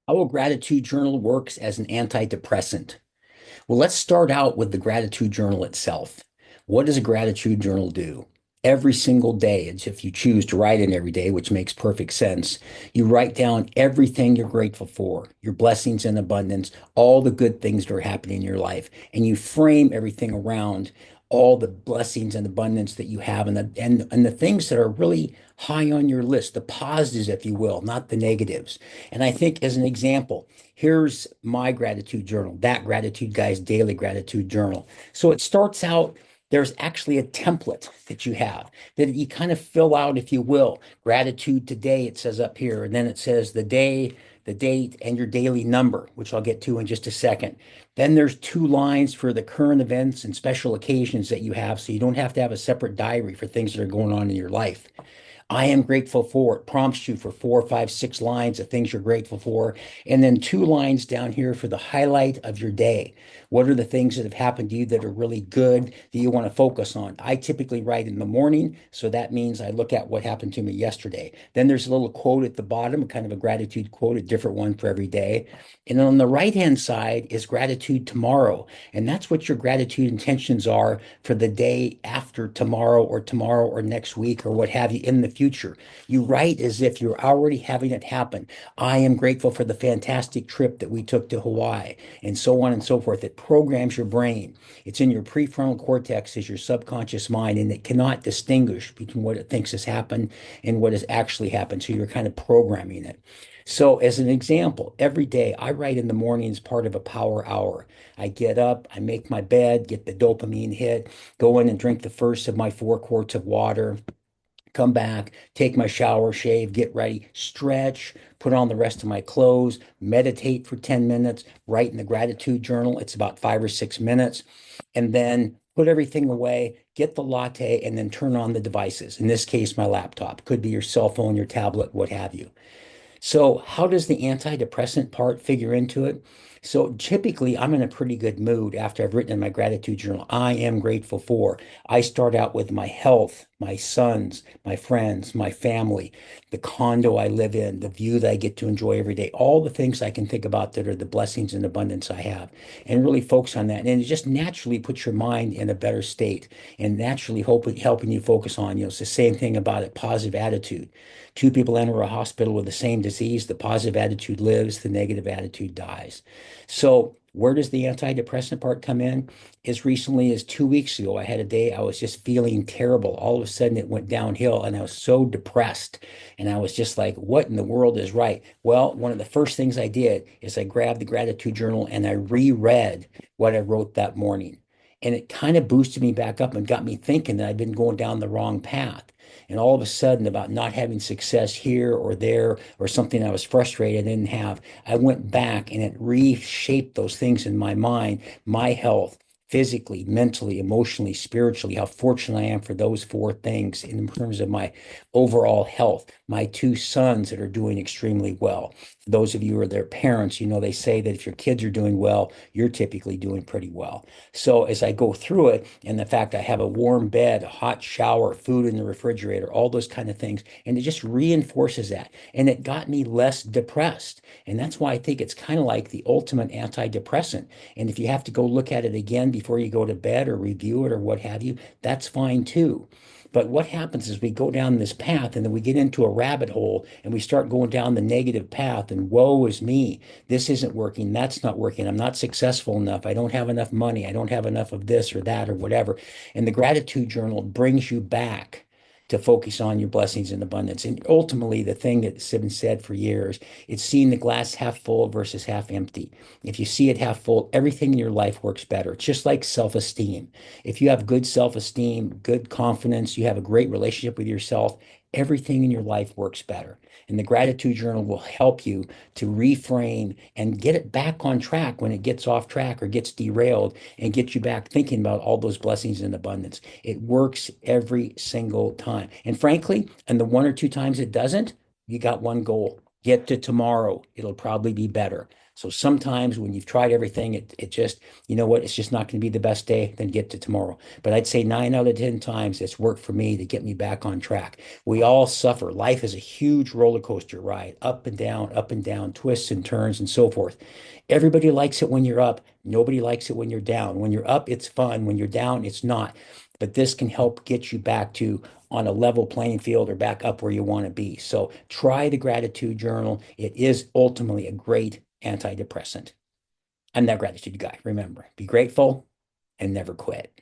How a gratitude journal works as an antidepressant. Well, let's start out with the gratitude journal itself. What does a gratitude journal do? Every single day, it's if you choose to write it every day, which makes perfect sense, you write down everything you're grateful for, your blessings and abundance, all the good things that are happening in your life, and you frame everything around all the blessings and abundance that you have and the things that are really high on your list, the positives, if you will, not the negatives. And I think as an example, here's my gratitude journal, that gratitude guy's daily gratitude journal. So it starts out, there's actually a template that you have that you kind of fill out, if you will. Gratitude today, it says up here, and then it says the day, the date, and your daily number, which I'll get to in just a second. Then there's two lines for the current events and special occasions that you have, so you don't have to have a separate diary for things that are going on in your life. I am grateful for. It prompts you for 4, 5, 6 lines of things you're grateful for. And then two lines down here for the highlight of your day. What are the things that have happened to you that are really good that you want to focus on? I typically write in the morning, so that means I look at what happened to me yesterday. Then there's a little quote at the bottom, kind of a gratitude quote, a different one for every day. And then on the right-hand side is gratitude tomorrow. And that's what your gratitude intentions are for the day after tomorrow or next week or what have you in the future. You write as if you're already having it happen. I am grateful for the fantastic trip that we took to Hawaii, and so on and so forth. It programs your brain. It's in your prefrontal cortex, is your subconscious mind, and it cannot distinguish between what it thinks has happened and what has actually happened. So you're kind of programming it. So, as an example, every day I write in the morning as part of a power hour. I get up, I make my bed, get the dopamine hit, go in and drink the first of my 4 quarts of water, come back, take my shower, shave, get ready, stretch, put on the rest of my clothes, meditate for 10 minutes, write in the gratitude journal. It's about 5 or 6 minutes, and then put everything away, get the latte, and then turn on the devices. In this case, my laptop, could be your cell phone, your tablet, what have you. So, how does the antidepressant part figure into it? So, typically, I'm in a pretty good mood after I've written in my gratitude journal. I am grateful for. I start out with my health, my sons, my friends, my family, the condo I live in, the view that I get to enjoy every day, all the things I can think about that are the blessings and abundance I have, and really focus on that. And it just naturally puts your mind in a better state and naturally helping you focus on, it's the same thing about a positive attitude. Two people enter a hospital with the same disease. The positive attitude lives, the negative attitude dies. So, where does the antidepressant part come in? As recently as 2 weeks ago, I had a day I was just feeling terrible. All of a sudden, it went downhill and I was so depressed. And I was just like, what in the world is right? Well, one of the first things I did is I grabbed the gratitude journal and I reread what I wrote that morning. And it kind of boosted me back up and got me thinking that I'd been going down the wrong path. And all of a sudden, about not having success here or there or something I was frustrated I didn't have, I went back and it reshaped those things in my mind, my health, physically, mentally, emotionally, spiritually, how fortunate I am for those four things in terms of my overall health. My two sons that are doing extremely well. For those of you who are their parents, they say that if your kids are doing well, you're typically doing pretty well. So as I go through it, and the fact I have a warm bed, a hot shower, food in the refrigerator, all those kind of things, and it just reinforces that. And it got me less depressed. And that's why I think it's kind of like the ultimate antidepressant. And if you have to go look at it again before you go to bed or review it or what have you, that's fine too. But what happens is we go down this path and then we get into a rabbit hole and we start going down the negative path and woe is me. This isn't working. That's not working. I'm not successful enough. I don't have enough money. I don't have enough of this or that or whatever. And the gratitude journal brings you back to focus on your blessings and abundance. And ultimately, the thing that's been said for years, it's seeing the glass half full versus half empty. If you see it half full, everything in your life works better. It's just like self-esteem. If you have good self-esteem, good confidence, you have a great relationship with yourself, everything in your life works better. And the gratitude journal will help you to reframe and get it back on track when it gets off track or gets derailed and get you back thinking about all those blessings and abundance. It works every single time. And frankly, and the one or two times it doesn't, you got one goal. Get to tomorrow. It'll probably be better. So sometimes when you've tried everything, it just, you know what, it's just not going to be the best day, then get to tomorrow. But I'd say 9 out of 10 times it's worked for me to get me back on track. We all suffer. Life is a huge roller coaster ride, up and down, twists and turns and so forth. Everybody likes it when you're up. Nobody likes it when you're down. When you're up, it's fun. When you're down, it's not. But this can help get you back to on a level playing field or back up where you want to be. So try the gratitude journal. It is ultimately a great antidepressant. I'm that gratitude guy. Remember, be grateful and never quit.